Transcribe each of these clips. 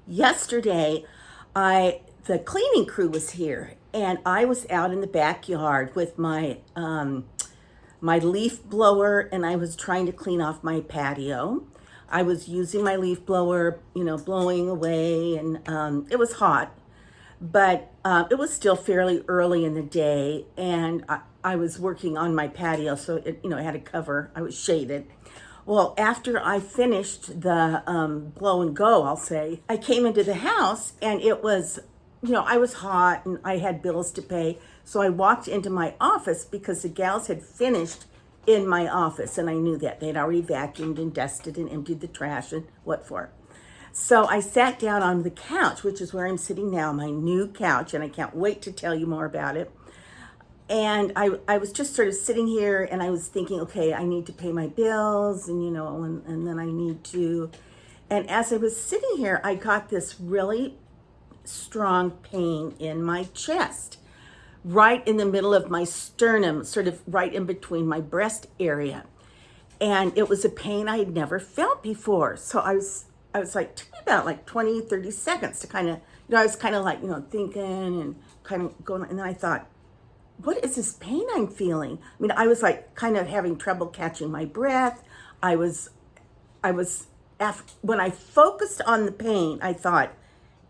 Yesterday, the cleaning crew was here, and I was out in the backyard with my leaf blower, and I was trying to clean off my patio. I was using my leaf blower, blowing away, and it was hot, but it was still fairly early in the day, and I was working on my patio, so it had a cover. I was shaded. Well, after I finished the blow and go, I'll say, I came into the house and it was, I was hot and I had bills to pay. So I walked into my office because the gals had finished in my office, and I knew that. They'd already vacuumed and dusted and emptied the trash and what for. So I sat down on the couch, which is where I'm sitting now, my new couch, and I can't wait to tell you more about it. And I was just sort of sitting here, and I was thinking, okay, I need to pay my bills, and and then I need to. And as I was sitting here, I got this really strong pain in my chest, right in the middle of my sternum, sort of right in between my breast area. And it was a pain I had never felt before. So I was like, took me about like 20, 30 seconds to kind of, I was kind of like, thinking and kind of going, and then I thought, what is this pain I'm feeling? I mean, I was like kind of having trouble catching my breath. When I focused on the pain, I thought,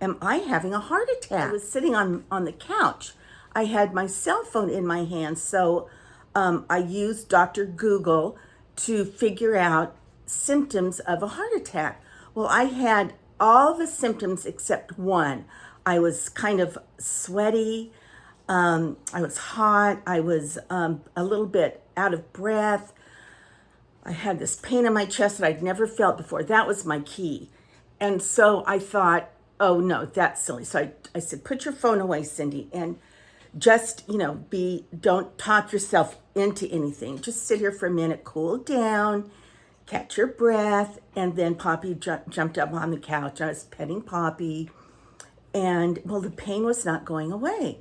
am I having a heart attack? I was sitting on the couch. I had my cell phone in my hand, so I used Dr. Google to figure out symptoms of a heart attack. Well, I had all the symptoms except one. I was kind of sweaty. I was hot. I was a little bit out of breath. I had this pain in my chest that I'd never felt before. That was my key. And so I thought, oh no, that's silly. So I said, put your phone away, Cindy, and just, don't talk yourself into anything. Just sit here for a minute, cool down, catch your breath. And then Poppy jumped up on the couch. I was petting Poppy, and well, the pain was not going away.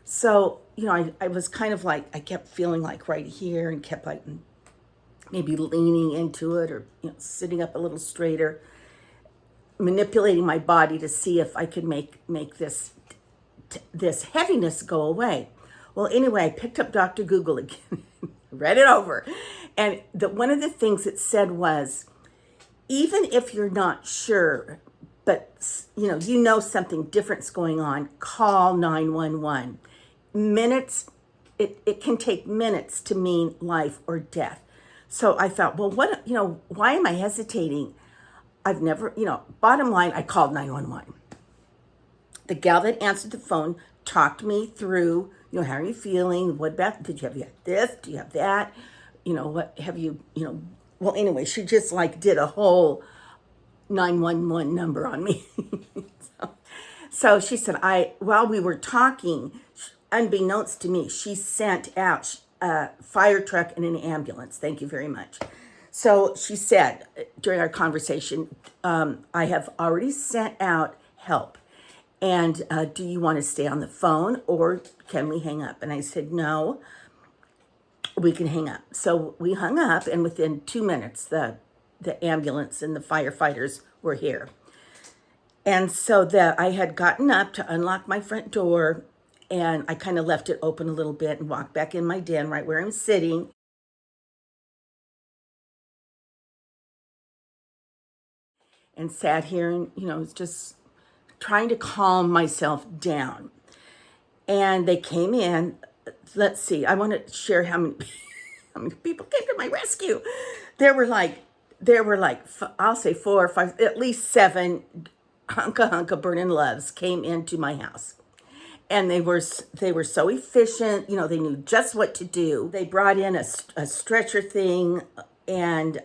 So, I was kind of like, I kept feeling like right here, and kept like maybe leaning into it, or, sitting up a little straighter, manipulating my body to see if I could make this heaviness go away. Well, anyway, I picked up Dr. Google again, read it over. And one of the things it said was, even if you're not sure, but something different's going on, call 911. Minutes, it can take minutes to mean life or death. So I thought, well, why am I hesitating? I've never, bottom line, I called 911. The gal that answered the phone talked me through, how are you feeling? What about, did you have this? Do you have that? What have you, well, anyway, she just did a whole 911 number on me. So she said, while we were talking, unbeknownst to me, she sent out a fire truck and an ambulance. Thank you very much. So she said during our conversation, I have already sent out help. And do you want to stay on the phone, or can we hang up? And I said, no, we can hang up. So we hung up, and within 2 minutes, the ambulance and the firefighters were here. And so I had gotten up to unlock my front door, and I kind of left it open a little bit and walked back in my den right where I'm sitting. And sat here and, was just trying to calm myself down. And they came in. Let's see, I want to share how many people came to my rescue. There were like, I'll say 4 or 5, at least 7 hunka burning loves came into my house. And they were so efficient, they knew just what to do. They brought in a stretcher thing, and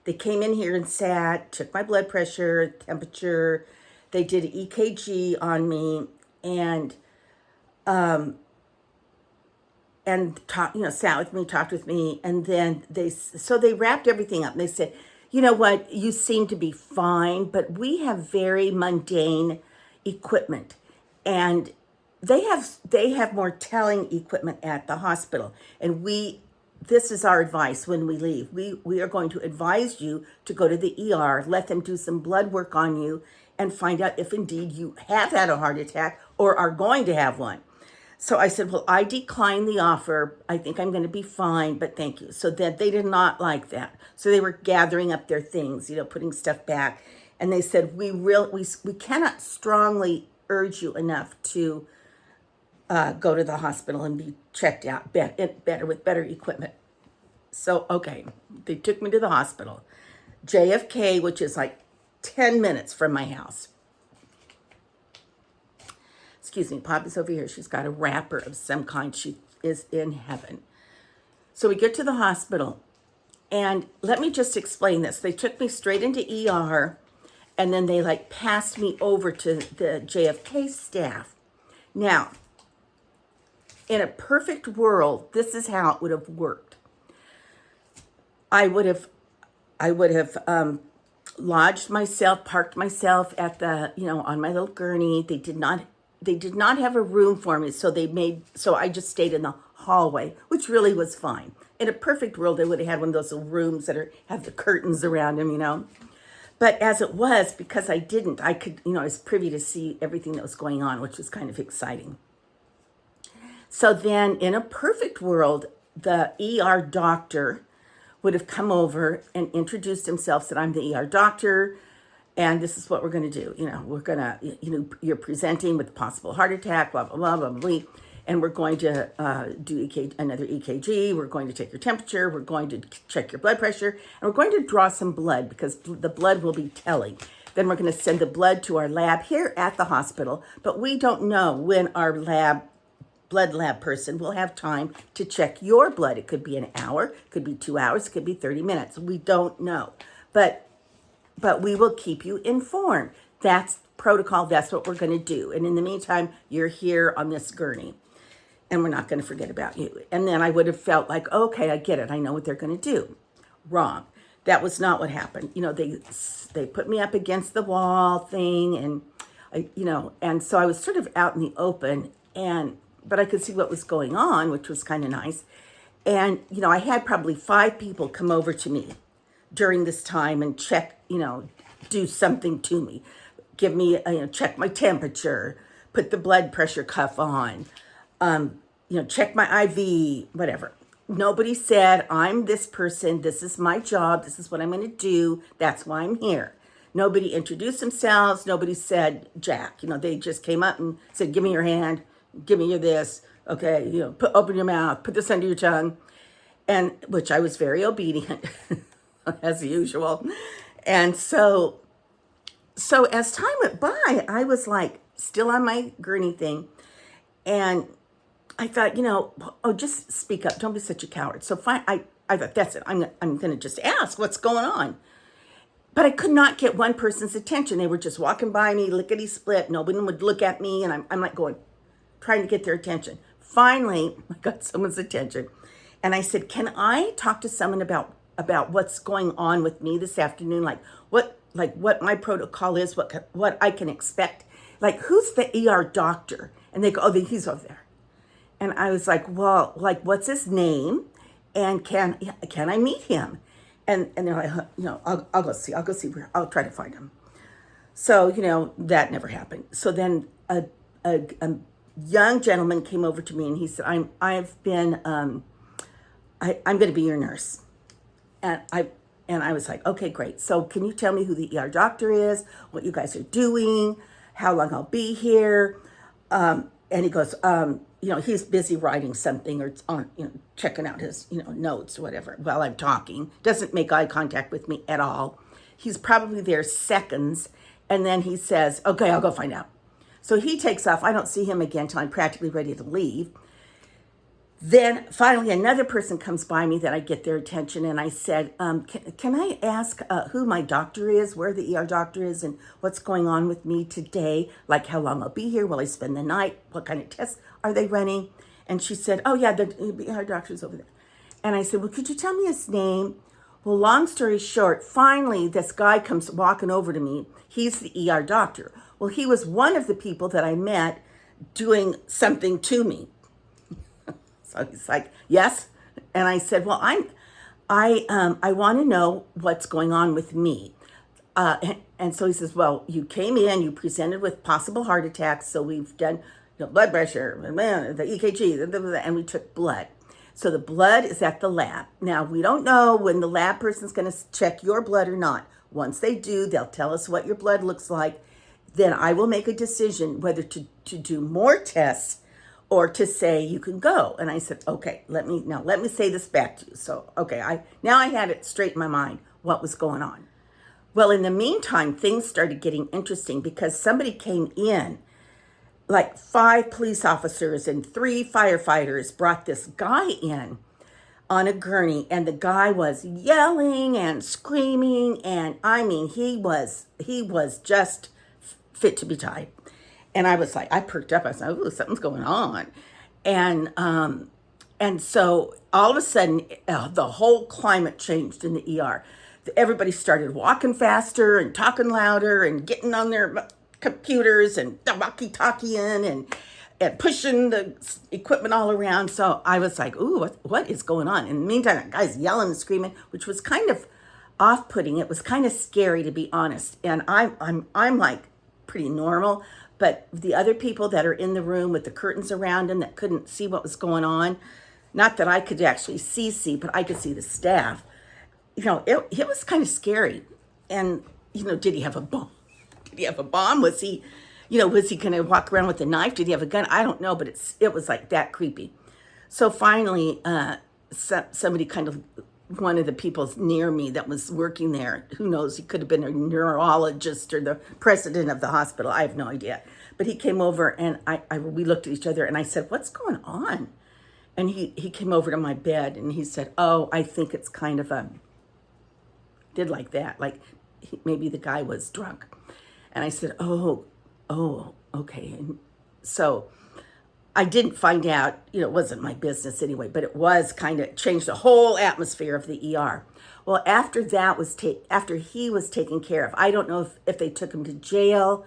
they came in here and sat, took my blood pressure, temperature. They did an EKG on me, and sat with me, talked with me, and then they wrapped everything up. And they said, you know what, you seem to be fine, but we have very mundane equipment, and they have more telling equipment at the hospital, and this is our advice when we leave. We are going to advise you to go to the ER, let them do some blood work on you, and find out if indeed you have had a heart attack or are going to have one. So I said, well, I declined the offer. I think I'm going to be fine, but thank you. So that they did not like that. So they were gathering up their things, putting stuff back. And they said, we cannot strongly urge you enough to go to the hospital and be checked out better with better equipment. So, okay, they took me to the hospital. JFK, which is like 10 minutes from my house. Excuse me, Poppy's over here. She's got a wrapper of some kind. She is in heaven. So we get to the hospital, and let me just explain this. They took me straight into ER, and then they passed me over to the JFK staff. Now, in a perfect world, this is how it would have worked. I would have lodged myself, parked myself at the, on my little gurney. They did not have a room for me, so I just stayed in the hallway, which really was fine. In a perfect world, they would have had one of those little rooms that have the curtains around them, But as it was, because I didn't, I could, I was privy to see everything that was going on, which was kind of exciting. So then, in a perfect world, the ER doctor would have come over and introduced himself, said, I'm the ER doctor, and this is what we're going to do. We're going to, you're presenting with a possible heart attack, blah, blah, blah, blah, blah, and we're going to do another EKG. We're going to take your temperature. We're going to check your blood pressure, and we're going to draw some blood because the blood will be telling. Then we're going to send the blood to our lab here at the hospital, but we don't know when our blood lab person will have time to check your blood. It could be an hour, it could be 2 hours, it could be 30 minutes. We don't know. But we will keep you informed. That's protocol. That's what we're going to do. And in the meantime, you're here on this gurney, and we're not going to forget about you. And then I would have felt like, okay, I get it. I know what they're going to do. Wrong. That was not what happened. They put me up against the wall thing, and and so I was sort of out in the open, but I could see what was going on, which was kind of nice. And, I had probably 5 people come over to me during this time and check, do something to me. Give me, check my temperature, put the blood pressure cuff on, check my IV, whatever. Nobody said, I'm this person, this is my job, this is what I'm going to do, that's why I'm here. Nobody introduced themselves, nobody said Jack. They just came up and said, give me your hand. Give me your this, okay, open your mouth, put this under your tongue, and which I was very obedient, as usual. And so as time went by, I was still on my gurney thing, and I thought, just speak up, don't be such a coward. So I thought, that's it, I'm going to just ask what's going on. But I could not get one person's attention. They were just walking by me, lickety-split, nobody would look at me, and I'm going, trying to get their attention. Finally, I got someone's attention, and I said, can I talk to someone about what's going on with me this afternoon? What my protocol is, what I can expect. Who's the ER doctor? And they go, oh, he's over there. And I was like, well, what's his name? And can I meet him? And they're like, I'll go see. I'll try to find him. So, that never happened. So then a young gentleman came over to me, and he said, I'm going to be your nurse. And I was like, okay, great. So can you tell me who the ER doctor is, what you guys are doing, how long I'll be here? And he goes, he's busy writing something or on, checking out his, notes or whatever while I'm talking. Doesn't make eye contact with me at all. He's probably there seconds. And then he says, okay, I'll go find out. So he takes off. I don't see him again until I'm practically ready to leave. Then finally another person comes by me that I get their attention, and I said, can I ask who my doctor is, where the ER doctor is, and what's going on with me today? How long I'll be here, will I spend the night, what kind of tests are they running? And she said, oh yeah, the ER doctor's over there. And I said, well, could you tell me his name? Well, long story short, finally this guy comes walking over to me. He's the ER doctor. Well, he was one of the people that I met doing something to me. So he's like, yes, And I said, well, I want to know what's going on with me. And so he says, well, you came in, you presented with possible heart attacks. So we've done blood pressure, the EKG, and we took blood. So the blood is at the lab. Now, we don't know when the lab person's going to check your blood or not. Once they do, they'll tell us what your blood looks like. Then I will make a decision whether to do more tests or to say you can go. And I said, okay, let me say this back to you. So, okay, I had it straight in my mind what was going on. Well, in the meantime, things started getting interesting because somebody came in, like 5 police officers and 3 firefighters brought this guy in on a gurney, and the guy was yelling and screaming, and I mean, he was just fit to be tied. And I was like, I perked up. I was like, oh, something's going on. And so all of a sudden, the whole climate changed in the ER. Everybody started walking faster and talking louder and getting on their computers and walkie-talkieing and pushing the equipment all around. So I was like, ooh, what is going on? In the meantime, that guy's yelling and screaming, which was kind of off-putting. It was kind of scary, to be honest. And I'm like pretty normal, but the other people that are in the room with the curtains around them that couldn't see what was going on, not that I could actually see, but I could see the staff. It was kind of scary. And, did he have a bomb? Did he have a bomb? Was he going to walk around with a knife? Did he have a gun? I don't know, but it was like that creepy. So finally, somebody one of the people near me that was working there, who knows, he could have been a neurologist or the president of the hospital. I have no idea. But he came over and we looked at each other and I said, what's going on? And he came over to my bed and he said, oh, I think it's kind of did like that. Like maybe the guy was drunk. And I said, oh, okay. And so I didn't find out, it wasn't my business anyway, but it was kind of changed the whole atmosphere of the ER. Well, after that after he was taken care of, I don't know if they took him to jail.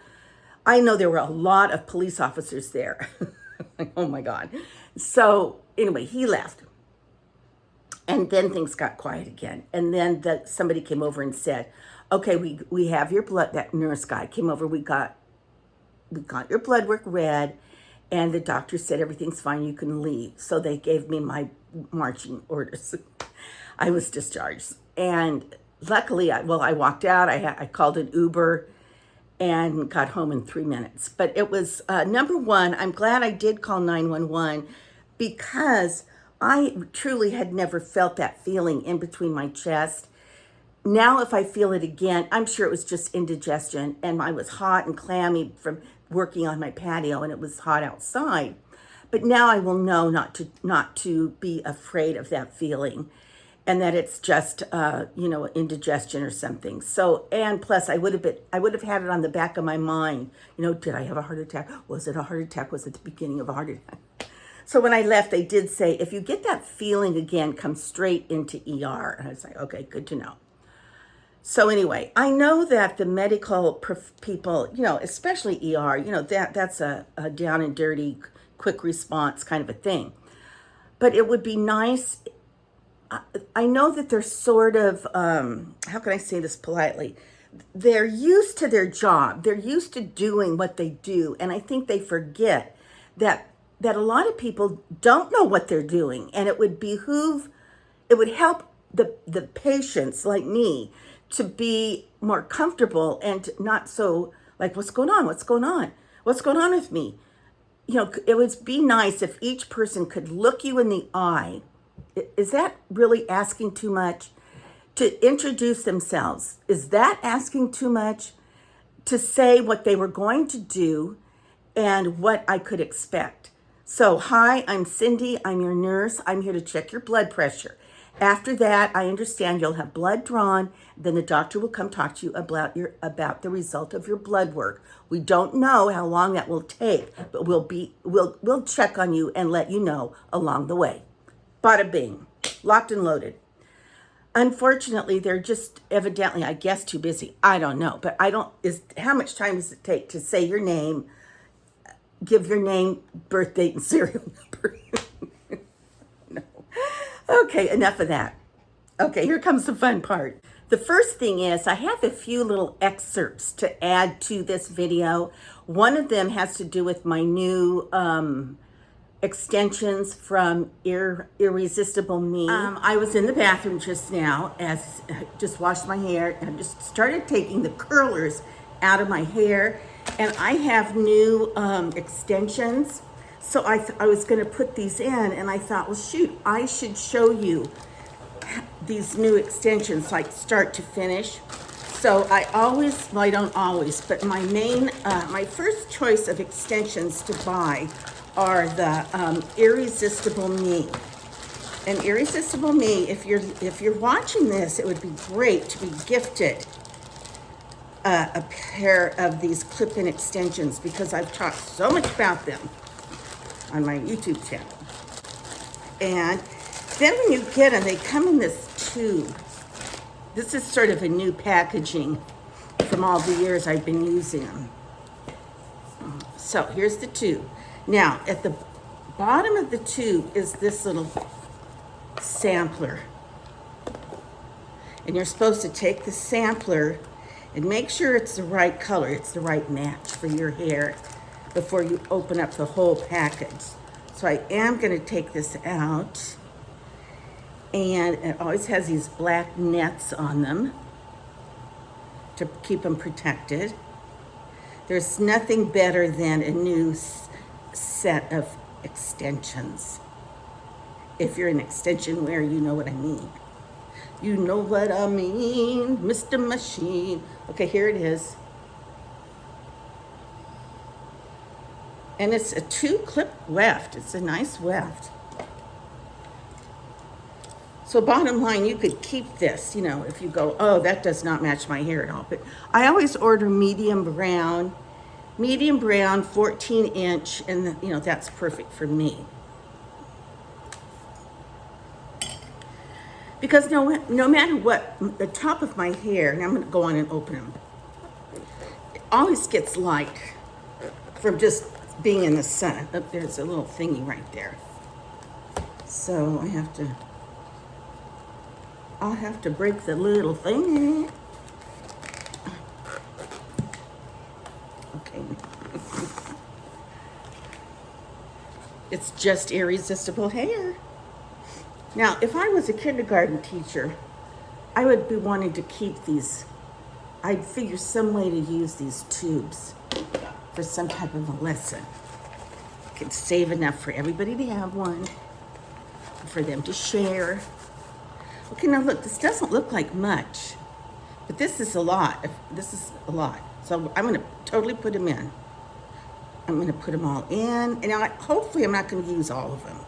I know there were a lot of police officers there. Like, oh my God. So anyway, he left. And then things got quiet again. And then somebody came over and said, okay, we have your blood. That nurse guy came over. We got your blood work read. And the doctor said, everything's fine. You can leave. So they gave me my marching orders. I was discharged. And luckily, I walked out. I called an Uber and got home in 3 minutes. But it was, number one, I'm glad I did call 911 because I truly had never felt that feeling in between my chest. Now, if I feel it again, I'm sure it was just indigestion, and I was hot and clammy from working on my patio, and it was hot outside. But now I will know not to be afraid of that feeling, and that it's just indigestion or something. So, and plus, I would have had it on the back of my mind. Did I have a heart attack? Was it a heart attack? Was it the beginning of a heart attack? So when I left, they did say, if you get that feeling again, come straight into ER. And I was like, okay, good to know. So anyway, I know that the medical people, especially ER, that's a down and dirty, quick response kind of a thing. But it would be nice. I know that they're sort of, how can I say this politely? They're used to their job. They're used to doing what they do. And I think they forget that a lot of people don't know what they're doing. And it would help the patients like me to be more comfortable and not so like, what's going on? What's going on? What's going on with me? It would be nice if each person could look you in the eye. Is that really asking too much? To introduce themselves, is that asking too much? To say what they were going to do and what I could expect. So, hi, I'm Cindy. I'm your nurse. I'm here to check your blood pressure. After that, I understand you'll have blood drawn. Then the doctor will come talk to you about the result of your blood work. We don't know how long that will take, but we'll check on you and let you know along the way. Bada bing, locked and loaded. Unfortunately, they're just evidently, I guess, too busy. I don't know, but how much time does it take to say your name, give your name, birth date, and serial number? No. Okay, enough of that. Okay, here comes the fun part. The first thing is I have a few little excerpts to add to this video. One of them has to do with my new extensions from Irresistible Me. I was in the bathroom just now as I just washed my hair and I just started taking the curlers out of my hair, and I have new extensions. So I was going to put these in, and I thought, well, shoot, I should show you these new extensions, like start to finish. So I don't always, but my main, my first choice of extensions to buy are the Irresistible Me. And Irresistible Me, if you're watching this, it would be great to be gifted a pair of these clip-in extensions, because I've talked so much about them on my YouTube channel. And then when you get them, they come in this tube. This is sort of a new packaging from all the years I've been using them. So here's the tube. Now, at the bottom of the tube is this little sampler. And you're supposed to take the sampler and make sure it's the right color, it's the right match for your hair before you open up the whole package. So I am going to take this out. And it always has these black nets on them to keep them protected. There's nothing better than a new set of extensions. If you're an extension wearer, you know what I mean. You know what I mean, Mr. Machine. Okay, here it is. And it's a 2-clip weft. It's a nice weft. So bottom line, you could keep this, you know, if you go, oh, that does not match my hair at all. But I always order medium brown, 14-inch, and you know, that's perfect for me. Because no matter what, the top of my hair, and I'm going to go on and open them, it always gets light from just being in the sun. Oh, there's a little thingy right there. So I'll have to break the little thingy. Okay. It's just irresistible hair. Now, if I was a kindergarten teacher, I would be wanting to keep these. I'd figure some way to use these tubes for some type of a lesson. I could save enough for everybody to have one, for them to share. Okay, now look, this doesn't look like much, but this is a lot. This is a lot. So I'm going to totally put them in. I'm going to put them all in, and hopefully I'm not going to use all of them.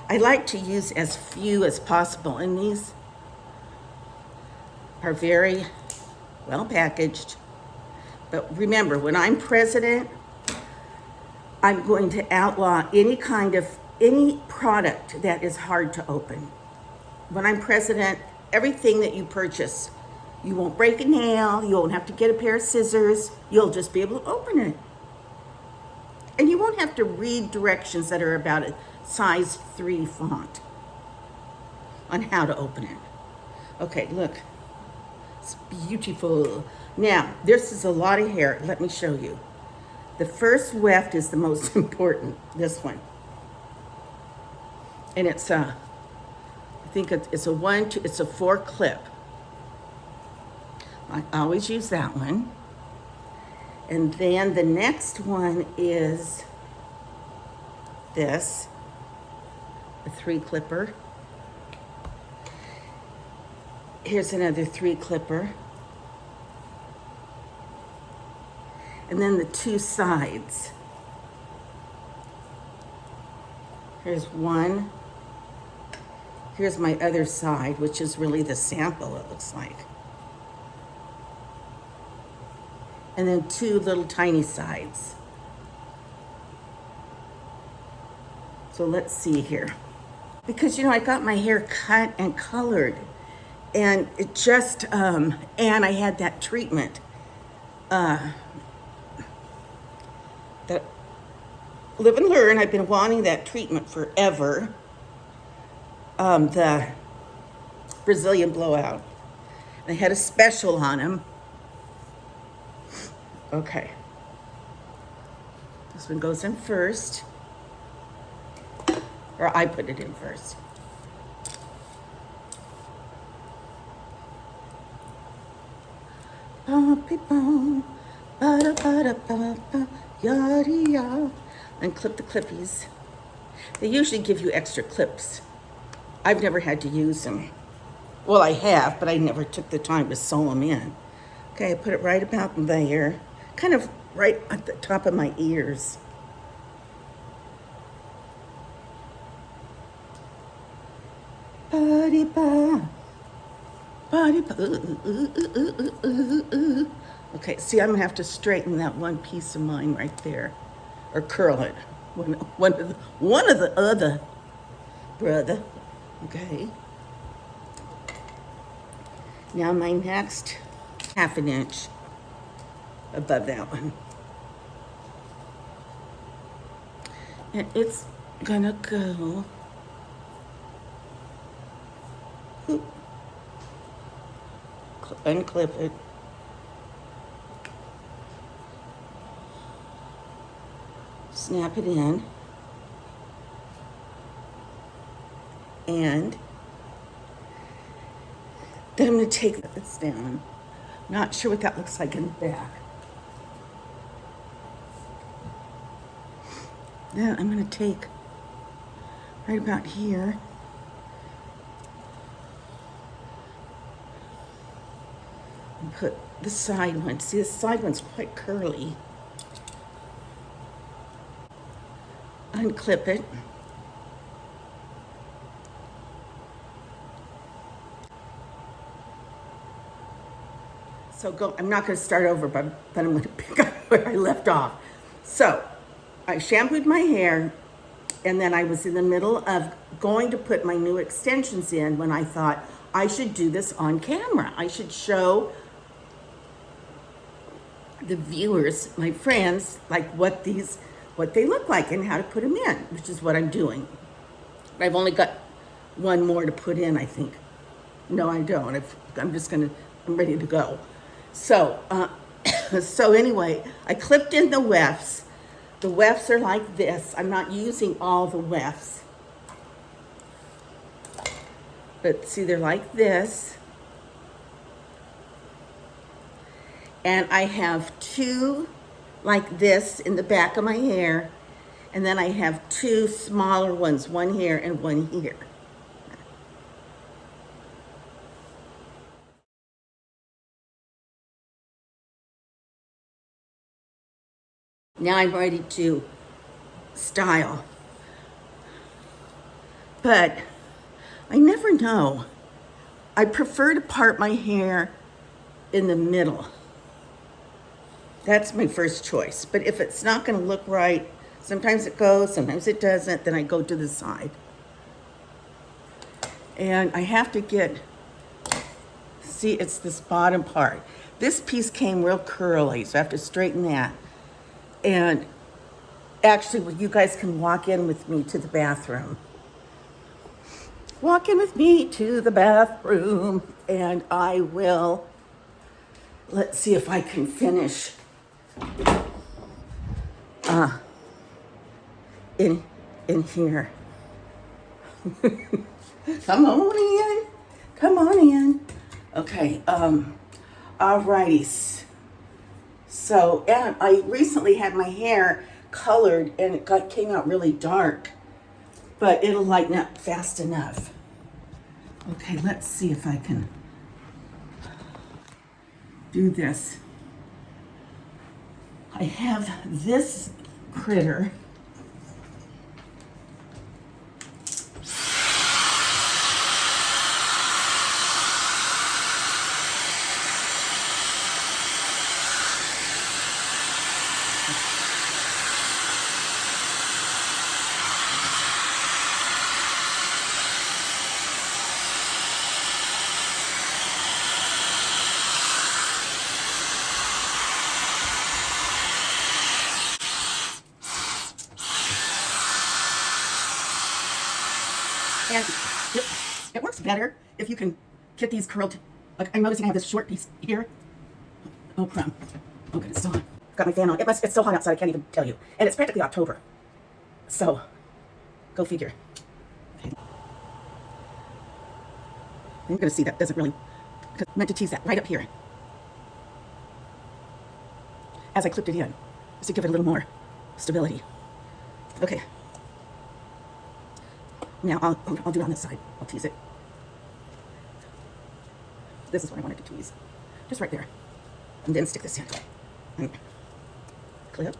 I like to use as few as possible, and these are very well packaged. But remember, when I'm president, I'm going to outlaw any product that is hard to open. When I'm president, everything that you purchase, you won't break a nail, you won't have to get a pair of scissors, you'll just be able to open it. And you won't have to read directions that are about a size 3 font on how to open it. Okay, look, it's beautiful. Now, this is a lot of hair. Let me show you. The first weft is the most important, this one. And it's I think it's a 4-clip. I always use that one. And then the next one is this, a 3-clipper. Here's another 3-clipper. And then the 2 sides. Here's one. Here's my other side, which is really the sample, it looks like. And then 2 little tiny sides. So let's see here. Because, you know, I got my hair cut and colored, and it just, and I had that treatment. That Live and Learn, I've been wanting that treatment forever. the Brazilian blowout. They had a special on them. Okay. This one goes in first. Or I put it in first. And clip the clippies. They usually give you extra clips. I've never had to use them. Well, I have, but I never took the time to sew them in. Okay, I put it right about there, kind of right at the top of my ears. Okay, see, I'm gonna have to straighten that one piece of mine right there, or curl it. One of the other, brother. Okay. Now my next 1/2 inch above that one. And it's gonna go, unclip it. Snap it in. And then I'm going to take this down. Not sure what that looks like in the back. Then I'm going to take right about here. And put the side one. See, the side one's quite curly. Unclip it. So I'm not going to start over, but I'm going to pick up where I left off. So I shampooed my hair, and then I was in the middle of going to put my new extensions in when I thought I should do this on camera. I should show the viewers, my friends, like what they look like and how to put them in, which is what I'm doing. I've only got one more to put in, I think. No, I don't. I'm ready to go. So, so anyway, I clipped in the wefts. The wefts are like this. I'm not using all the wefts. But see, they're like this. And I have 2 like this in the back of my hair. And then I have 2 smaller ones, one here and one here. Now I'm ready to style. But I never know. I prefer to part my hair in the middle. That's my first choice. But if it's not going to look right, sometimes it goes, sometimes it doesn't, then I go to the side. And I have to get, see, it's this bottom part. This piece came real curly, so I have to straighten that. And actually, you guys can walk in with me to the bathroom. Walk in with me to the bathroom, and I will, let's see if I can finish in here. Come on in. Come on in. Okay, alrighty. So, and I recently had my hair colored and it came out really dark, but it'll lighten up fast enough. Okay, let's see if I can do this. I have this critter. And It works better if you can get these curled. Like I'm noticing I have this short piece here. Oh, crumb. Oh, good, it's still hot. Got my fan on. It's so hot outside, I can't even tell you. And it's practically October. So, go figure. Okay. You're going to see that doesn't really, because I meant to tease that right up here. As I clipped it in, just to give it a little more stability. Okay. Now I'll do it on this side. I'll tease it. This is what I wanted to tease. Just right there. And then stick this in. And clip.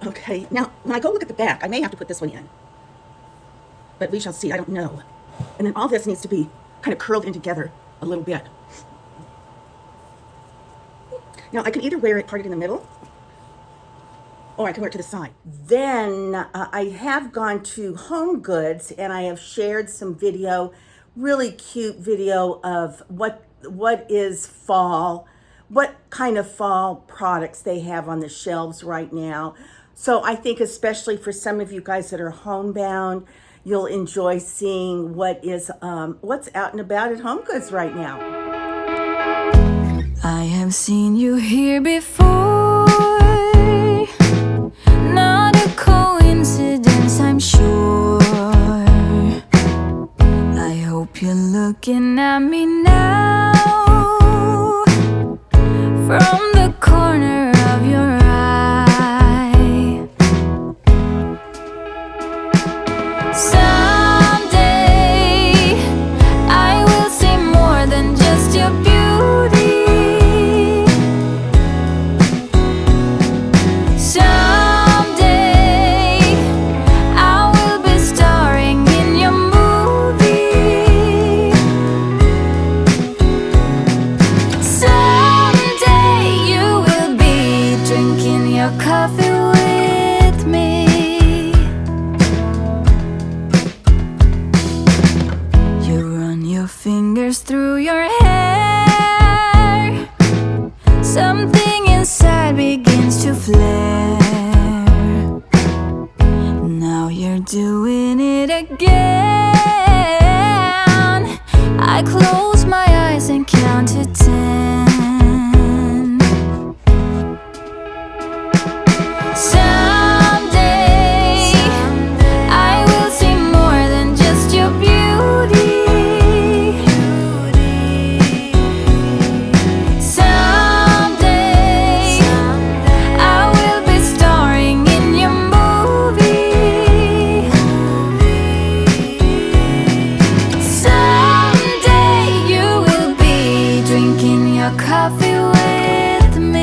Okay, now when I go look at the back, I may have to put this one in. But we shall see, I don't know. And then all this needs to be kind of curled in together a little bit. Now I can either wear it parted in the middle, or I can wear it to the side. Then I have gone to HomeGoods and I have shared some video, really cute video of what is fall, what kind of fall products they have on the shelves right now. So I think especially for some of you guys that are homebound, you'll enjoy seeing what's out and about at HomeGoods right now. I have seen you here before. Not a coincidence, I'm sure. I hope you're looking at me now from the corner of your eye. Someday I will see more than just your beauty. Someday I will be starring in your movie. Someday you will be drinking your coffee with me. You run your fingers through your hair. Something inside begins to flare. Now you're doing it again. I close my eyes and count to 10. Someday I will see more than just your beauty. Someday I will be starring in your movie. Someday you will be drinking your coffee with me.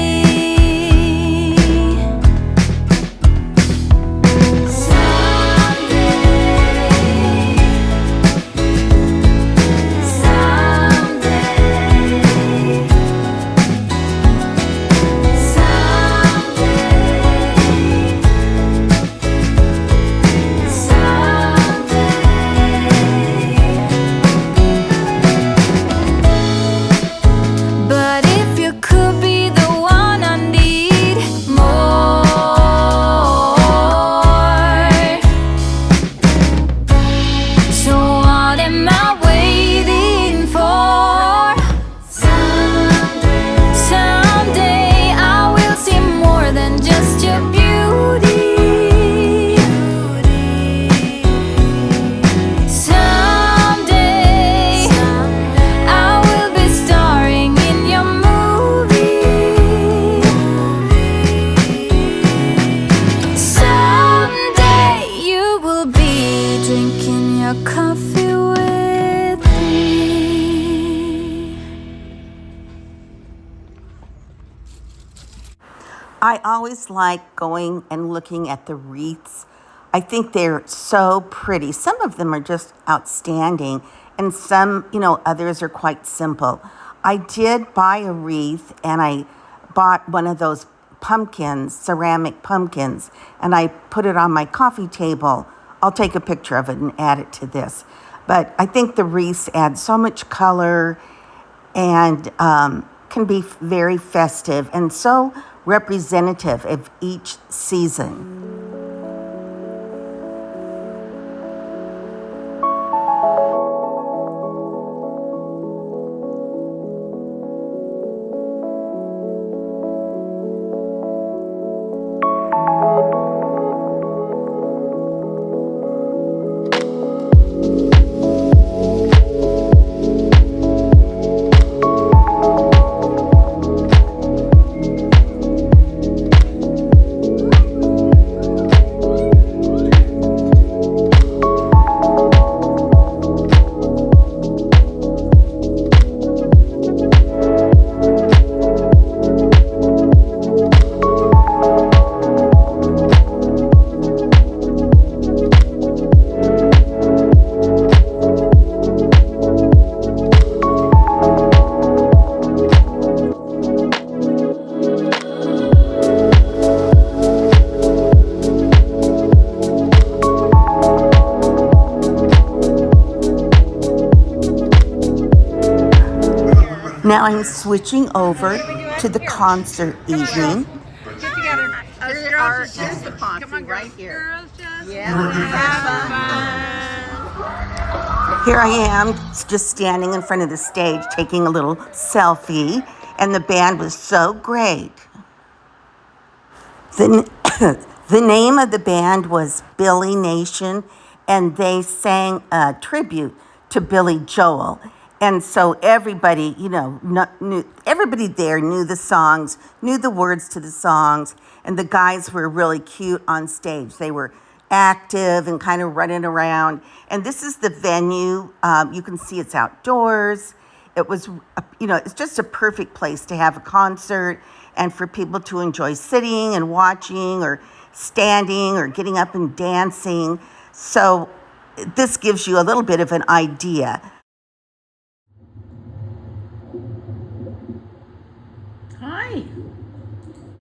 But if you could be the one I need more, so what am I waiting for? Someday I will see more than just your beauty. Someday I will be starring in your movie. Someday you will be drinking your coffee with me. I always like going and looking at the wreaths. I think they're so pretty. Some of them are just outstanding, and some, others are quite simple. I did buy a wreath, and I bought one of those pumpkins, ceramic pumpkins, and I put it on my coffee table. I'll take a picture of it and add it to this. But I think the wreaths add so much color and can be very festive and so representative of each season. Now I'm switching over to the concert evening. Get together. Here's the posse right here. Yeah. Here I am, just standing in front of the stage, taking a little selfie, and the band was so great. The name of the band was Billy Nation, and they sang a tribute to Billy Joel. And so everybody, everybody there knew the songs, knew the words to the songs, and the guys were really cute on stage. They were active and kind of running around. And this is the venue. You can see it's outdoors. It was, it's just a perfect place to have a concert and for people to enjoy sitting and watching or standing or getting up and dancing. So this gives you a little bit of an idea. Hi.